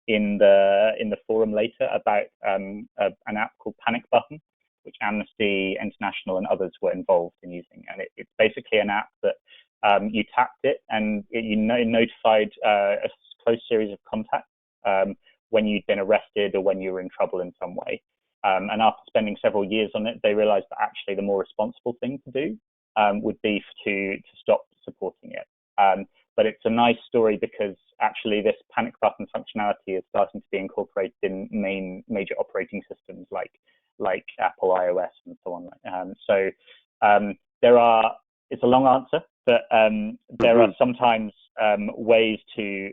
in the forum later about an app called Panic Button, which Amnesty International and others were involved in using. And it's basically an app that you tapped it and it notified a close series of contacts when you'd been arrested or when you were in trouble in some way. And after spending several years on it, they realized that actually the more responsible thing to do would be to stop supporting it. But it's a nice story because actually this panic button functionality is starting to be incorporated in major operating systems like Apple iOS and so on. It's a long answer, but there are sometimes ways to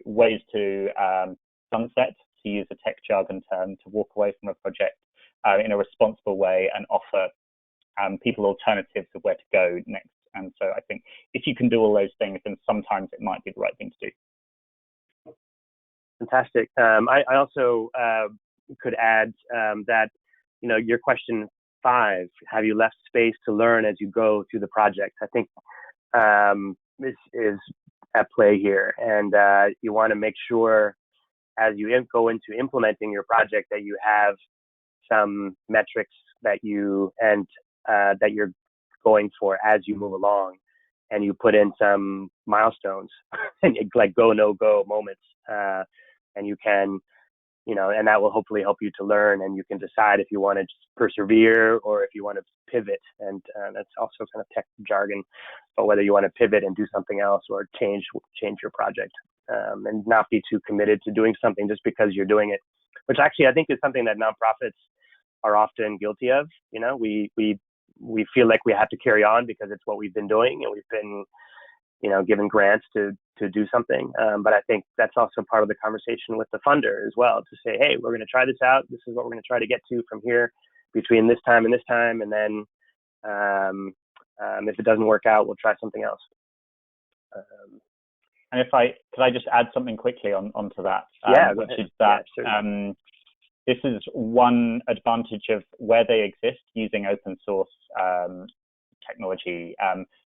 sunset, to use a tech jargon term, to walk away from a project in a responsible way and offer people alternatives of where to go next. And so I think if you can do all those things, then sometimes it might be the right thing to do. Fantastic. I also could add that, your question 5, have you left space to learn as you go through the project? I think this is at play here. And you want to make sure as you go into implementing your project that you have some metrics that you're going for as you move along, and you put in some milestones and like go, no go moments. And you can, and that will hopefully help you to learn, and you can decide if you want to persevere or if you want to pivot. And that's also kind of tech jargon, but whether you want to pivot and do something else or change your project, and not be too committed to doing something just because you're doing it, which actually I think is something that nonprofits are often guilty of. We feel like we have to carry on because it's what we've been doing, and we've been, given grants to do something. But I think that's also part of the conversation with the funder as well, to say, hey, we're going to try this out. This is what we're going to try to get to from here between this time and this time. And then if it doesn't work out, we'll try something else. And could I just add something quickly onto that? Which is that this is one advantage of where they exist using open source technology.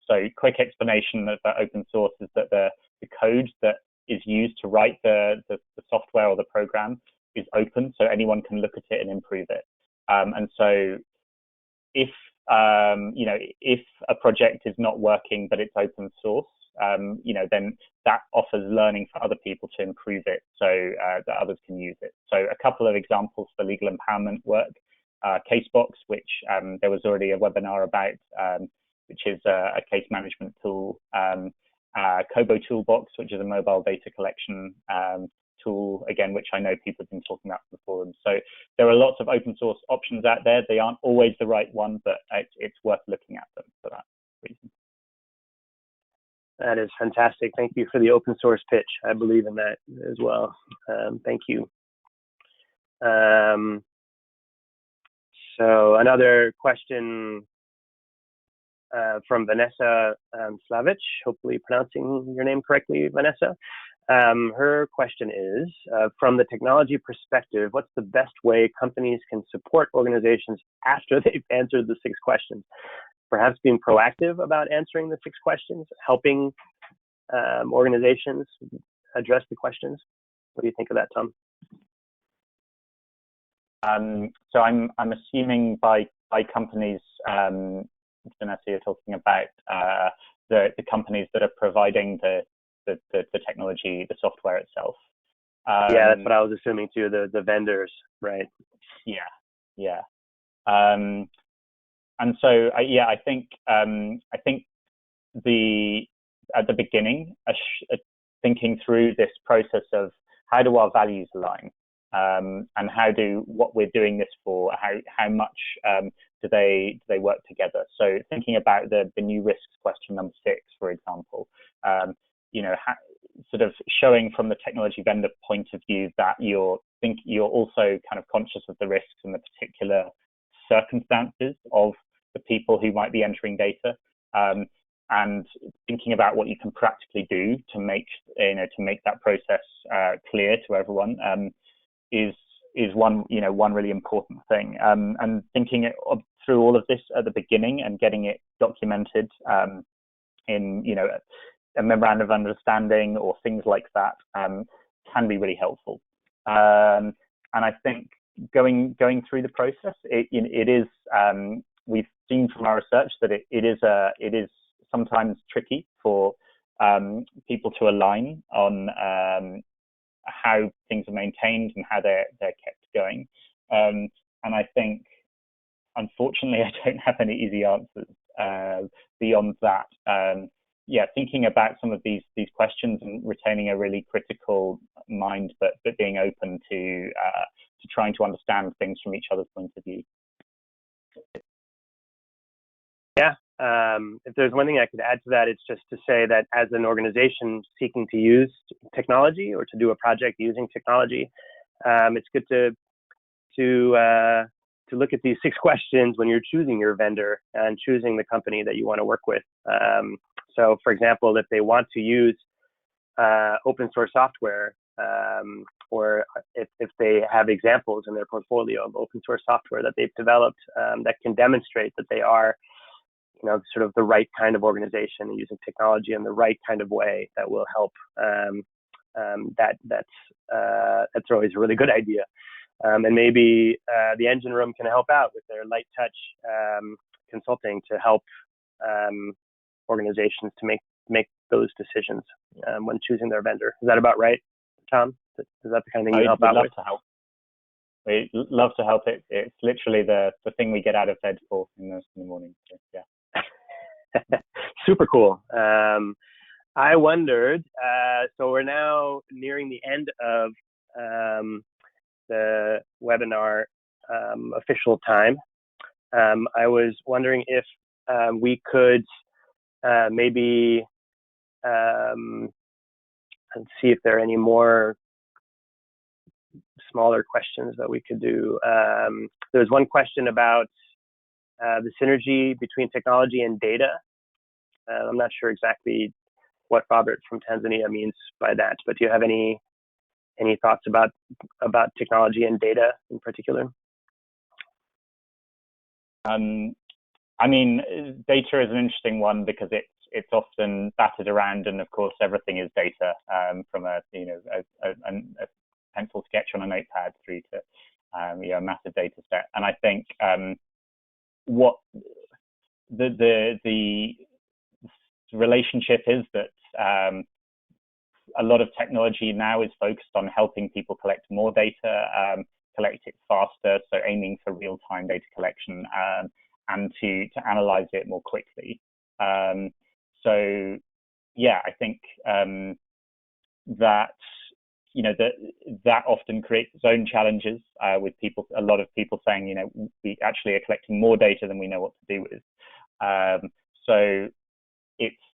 So quick explanation about open source is that the code that is used to write the software or the program is open, so anyone can look at it and improve it. And so if a project is not working but it's open source, then that offers learning for other people to improve it, so that others can use it. So a couple of examples for legal empowerment work: Casebox, which there was already a webinar about, which is a case management tool. Kobo Toolbox, which is a mobile data collection tool, again, which I know people have been talking about in the forum. So there are lots of open source options out there. They aren't always the right one, but it's worth looking at them for that reason. That is fantastic. Thank you for the open source pitch. I believe in that as well. Thank you. So another question from Vanessa Slavic, hopefully pronouncing your name correctly, Vanessa. Her question is, from the technology perspective, what's the best way companies can support organizations after they've answered the 6 questions? Perhaps being proactive about answering the 6 questions, helping organizations address the questions. What do you think of that, Tom? So I'm assuming by companies, Vanessa, you're talking about the companies that are providing the technology, the software itself. Yeah, that's what I was assuming too. The vendors, right? Yeah. And so, I think at the beginning, thinking through this process of how do our values align, and what we're doing this for, how much do they work together? So thinking about the new risks question number 6, for example, sort of showing from the technology vendor point of view that you're also kind of conscious of the risks and the particular circumstances of the people who might be entering data, and thinking about what you can practically do to make that process clear to everyone is one really important thing. And thinking through all of this at the beginning and getting it documented in a memorandum of understanding or things like that can be really helpful. And I think going through the process, it is we've seen from our research that it is sometimes tricky for people to align on how things are maintained and how they're kept going. And I think, unfortunately, I don't have any easy answers beyond that. Thinking about some of these questions and retaining a really critical mind, but being open to trying to understand things from each other's point of view. Yeah. If there's one thing I could add to that, it's just to say that as an organization seeking to use technology or to do a project using technology, it's good to look at these 6 questions when you're choosing your vendor and choosing the company that you want to work with. So, for example, if they want to use open source software, or if they have examples in their portfolio of open source software that they've developed that can demonstrate that they are, sort of the right kind of organization and using technology in the right kind of way that will help, that's always a really good idea. And maybe the Engine Room can help out with their light touch consulting to help organizations to make those decisions when choosing their vendor. Is that about right, Tom? Is that the kind of thing you help out with? We'd love to help. It's literally the thing we get out of bed for in the morning. So, yeah. Super cool. I wondered, so we're now nearing the end of the webinar official time. I was wondering if we could maybe see if there are any more smaller questions that we could do. There was one question about the synergy between technology and data. I'm not sure exactly what Robert from Tanzania means by that, but do you have any thoughts about technology and data in particular? I mean, data is an interesting one because it's often battered around, and of course everything is data, from a pencil sketch on a notepad through to a massive data set. And I think what the relationship is that a lot of technology now is focused on helping people collect more data, collect it faster, so aiming for real-time data collection, and to analyze it more quickly. So yeah, I think that that often creates its own challenges with people. A lot of people saying, we actually are collecting more data than we know what to do with. So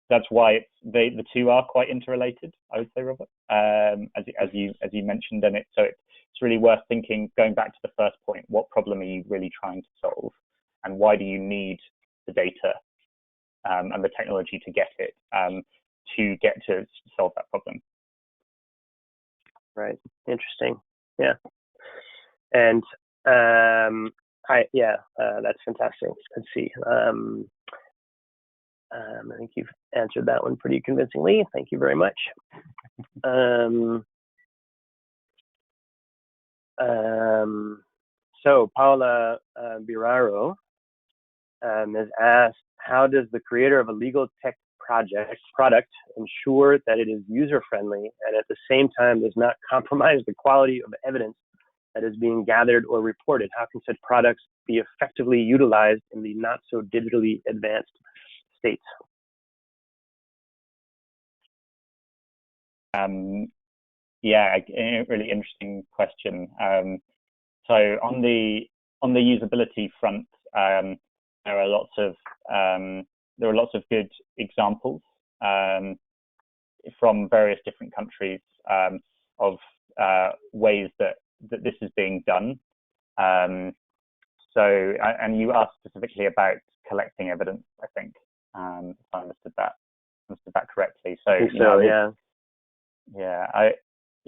that's why the two are quite interrelated, I would say, Robert, as you mentioned, and it's really worth thinking, going back to the first point, what problem are you really trying to solve, and why do you need the data and the technology to get it to solve that problem? Right. Interesting. Yeah. And that's fantastic. Let's see. I think you've answered that one pretty convincingly. Thank you very much. So Paula Biraro has asked, how does the creator of a legal tech product ensure that it is user-friendly and at the same time does not compromise the quality of evidence that is being gathered or reported? How can such products be effectively utilized in the not so digitally advanced states? A really interesting question. So on the usability front, there are lots of good examples from various different countries of ways that this is being done. So, and you asked specifically about collecting evidence, I think, if I understood that correctly. So,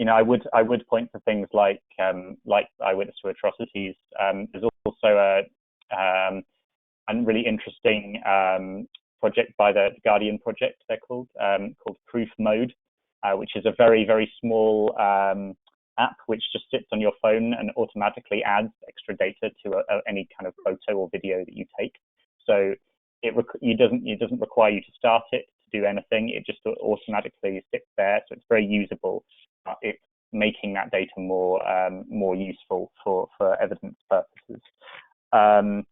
I would point to things like Eyewitness to Atrocities. There's also a really interesting project by the Guardian Project, they're called Proof Mode, which is a very, very small app which just sits on your phone and automatically adds extra data to any kind of photo or video that you take. So it doesn't require you to start it to do anything. It just automatically sits there, so it's very usable. It's making that data more useful for evidence purposes. And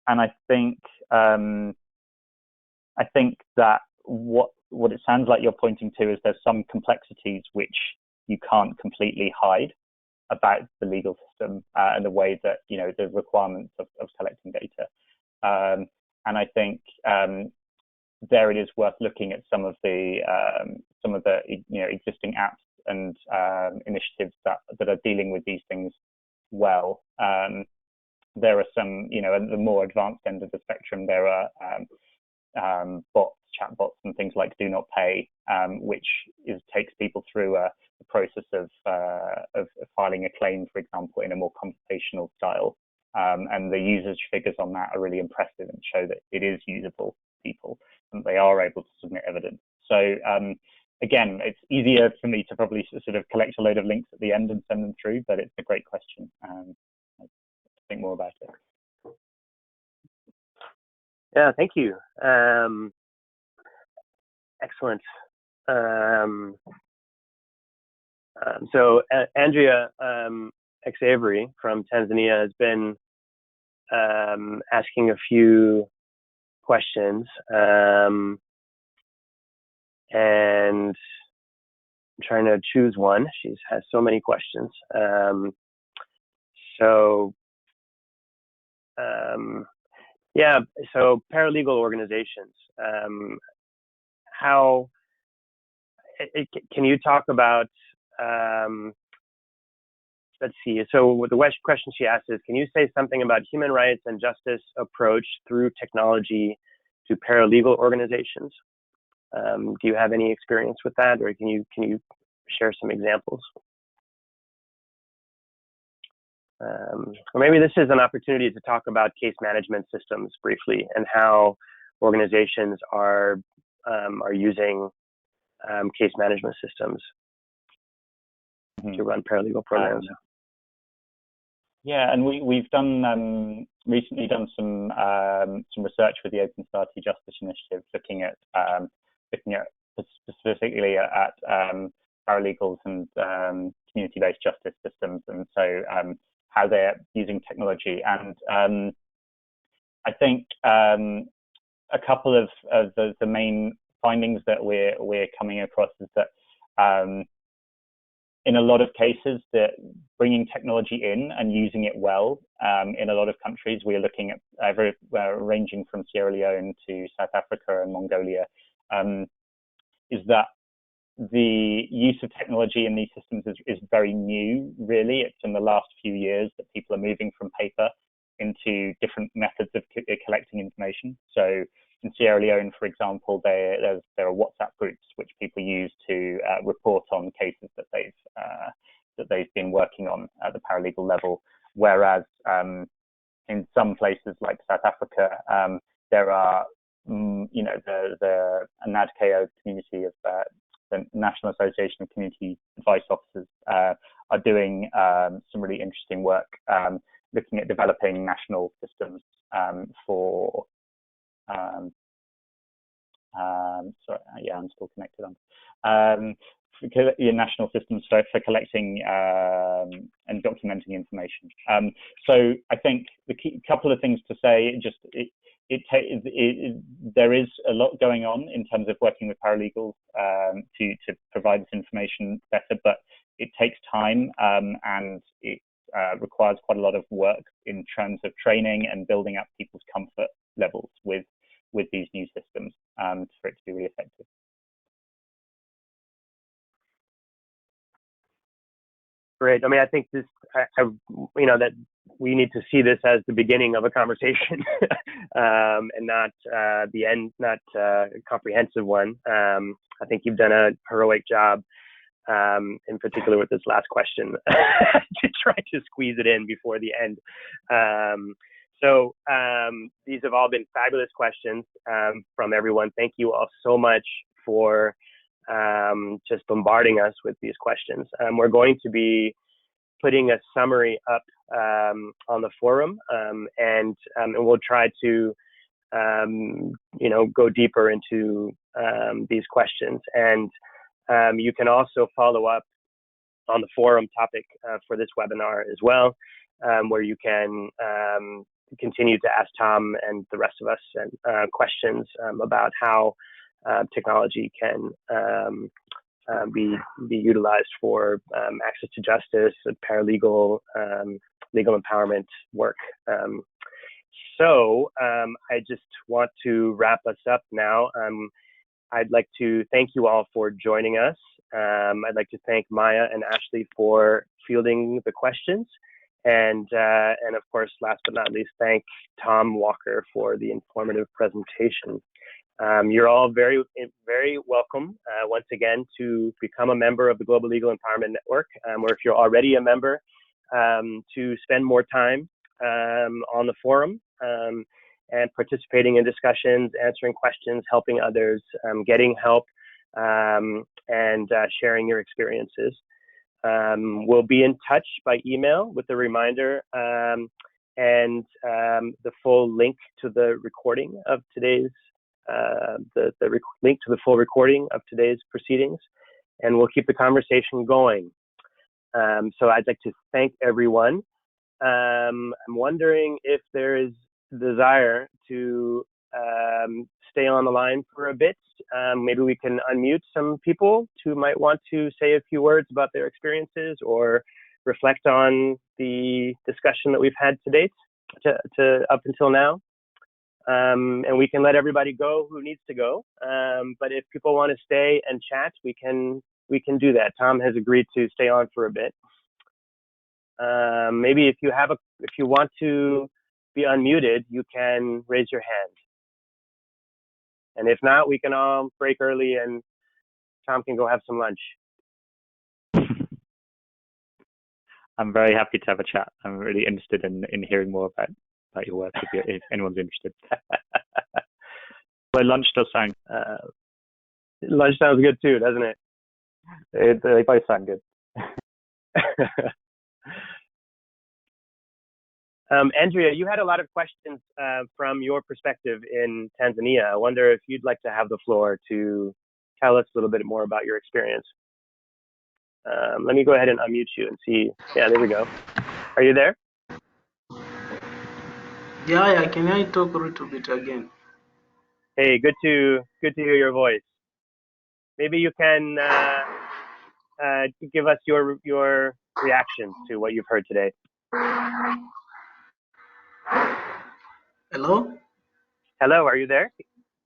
I think that what it sounds like you're pointing to is there's some complexities which you can't completely hide about the legal system and the way that, the requirements of collecting data. And I think there it is worth looking at some of the existing apps and initiatives that are dealing with these things well. There are some, at the more advanced end of the spectrum, there are chatbots and things like Do Not Pay, which takes people through the process of filing a claim, for example, in a more computational style. And the usage figures on that are really impressive and show that it is usable for people and they are able to submit evidence. So again, it's easier for me to probably sort of collect a load of links at the end and send them through, but it's a great question. Think more about it. Yeah, thank you. Excellent. So Andrea X. Avery from Tanzania has been asking a few questions, and I'm trying to choose one. She has so many questions. So paralegal organizations, can you talk about, let's see, so the question she asked is, can you say something about human rights and justice approach through technology to paralegal organizations? Do you have any experience with that, or can you share some examples? Or maybe this is an opportunity to talk about case management systems briefly and how organizations are using case management systems to run paralegal programs. Yeah, and we've done recently done some research with the Open Society Justice Initiative, looking at specifically at paralegals and community-based justice systems, and so how they're using technology. And I think a couple of the main findings that we're coming across is that in a lot of cases, that bringing technology in and using it well, in a lot of countries, we're looking at ranging from Sierra Leone to South Africa and Mongolia, is that the use of technology in these systems is very new, really. It's in the last few years that people are moving from paper into different methods of collecting information. So in Sierra Leone, for example, there are WhatsApp groups which people use to report on cases that they've been working on at the paralegal level. Whereas in some places like South Africa, there are, the NADCAO community of the National Association of Community Advice Officers are doing some really interesting work, looking at developing national systems for. I'm still connected on. National systems for collecting and documenting information. So I think the couple of things to say, there is a lot going on in terms of working with paralegals to provide this information better, but it takes time and it requires quite a lot of work in terms of training and building up people's comfort levels with these new systems for it to be really effective. Great. I mean, I think this, that we need to see this as the beginning of a conversation and not the end, not a comprehensive one. I think you've done a heroic job, in particular with this last question, to try to squeeze it in before the end. So these have all been fabulous questions from everyone. Thank you all so much for just bombarding us with these questions. We're going to be putting a summary up on the forum, and we'll try to go deeper into these questions. And you can also follow up on the forum topic for this webinar as well, where you can continue to ask Tom and the rest of us questions about how technology can be utilized for access to justice, paralegal, legal empowerment work. So I just want to wrap us up now. I'd like to thank you all for joining us. I'd like to thank Maya and Ashley for fielding the questions. And of course, last but not least, thank Tom Walker for the informative presentation. You're all very, very welcome once again to become a member of the Global Legal Empowerment Network, or if you're already a member, to spend more time on the forum and participating in discussions, answering questions, helping others, getting help, and sharing your experiences. We'll be in touch by email with a reminder and the full link to the recording of today's link to the full recording of today's proceedings, and we'll keep the conversation going. So I'd like to thank everyone. I'm wondering if there is desire to stay on the line for a bit. Maybe we can unmute some people who might want to say a few words about their experiences or reflect on the discussion that we've had to date, up until now. And we can let everybody go who needs to go. But if people want to stay and chat, we can do that. Tom has agreed to stay on for a bit. Maybe if you want to be unmuted, you can raise your hand. And if not, we can all break early and Tom can go have some lunch. I'm very happy to have a chat. I'm really interested in hearing more about your work if anyone's interested. But lunch does sound... lunch sounds good too, doesn't it? They both sound good. Andrea, you had a lot of questions from your perspective in Tanzania. I wonder if you'd like to have the floor to tell us a little bit more about your experience. Let me go ahead and unmute you and see. Yeah, there we go. Are you there? Yeah, can I talk a little bit again? Hey, good to hear your voice. Maybe you can give us your reaction to what you've heard today. Hello? Hello, are you there?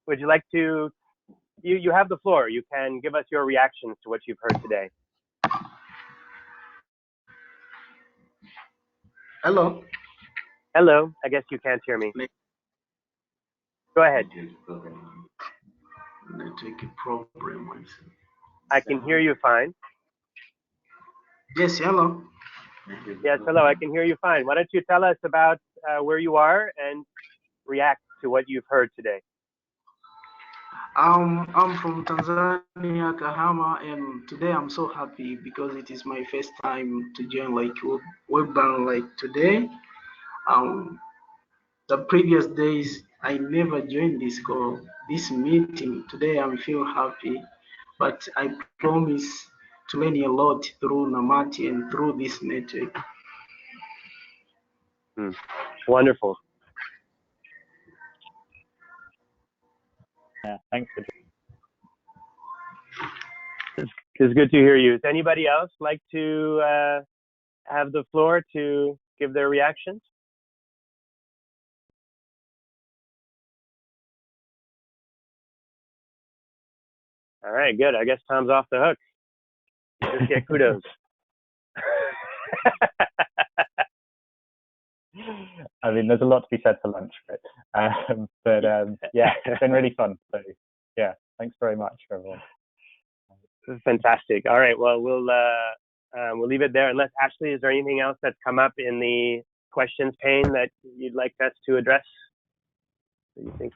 Would you like to, you have the floor. You can give us your reactions to what you've heard today. Hello? Hello, I guess you can't hear me. Go ahead. Network problem. I can hear you fine. Yes, hello. Yes, hello, I can hear you fine. Why don't you tell us about where you are and react to what you've heard today? I'm from Tanzania, Kahama, and today I'm so happy because it is my first time to join like webinar like today. The previous days I never joined this meeting. Today I'm feel happy, but I promise to learn a lot through Namati and through this network. Wonderful. Yeah, thanks for It's good to hear you. Does anybody else like to have the floor to give their reactions? All right, good. I guess Tom's off the hook. You just get kudos. I mean, there's a lot to be said for lunch, but yeah, it's been really fun. So yeah, thanks very much for everyone. Fantastic. All right, well, we'll leave it there. Unless Ashley, is there anything else that's come up in the questions, Payne, that you'd like us to address? What do you think?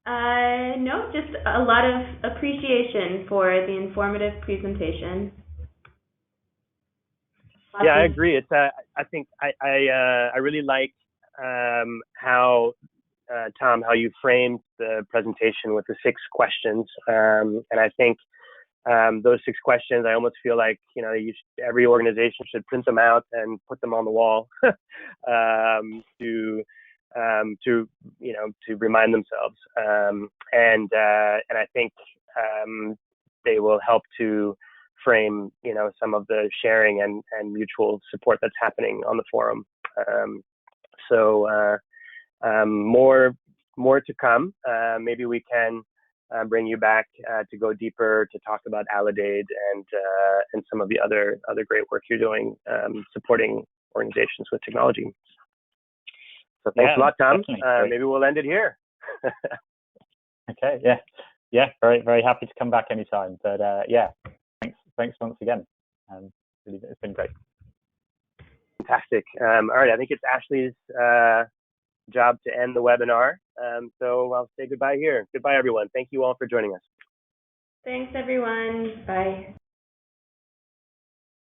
No, just a lot of appreciation for the informative presentation. Yeah, I agree. It's I think I really like how Tom, how you framed the presentation with the 6 questions, and I think those 6 questions, I almost feel like every organization should print them out and put them on the wall to remind themselves, and I think they will help to frame some of the sharing and mutual support that's happening on the forum. So more to come. Maybe we can bring you back to go deeper to talk about Alidade and some of the other great work you're doing supporting organizations with technology. So thanks a lot, Tom. Maybe we'll end it here. Okay. Yeah. Very, very happy to come back anytime. But yeah, thanks once again. Really, it's been great. Fantastic. All right. I think it's Ashley's job to end the webinar. So I'll say goodbye here. Goodbye, everyone. Thank you all for joining us. Thanks, everyone. Bye.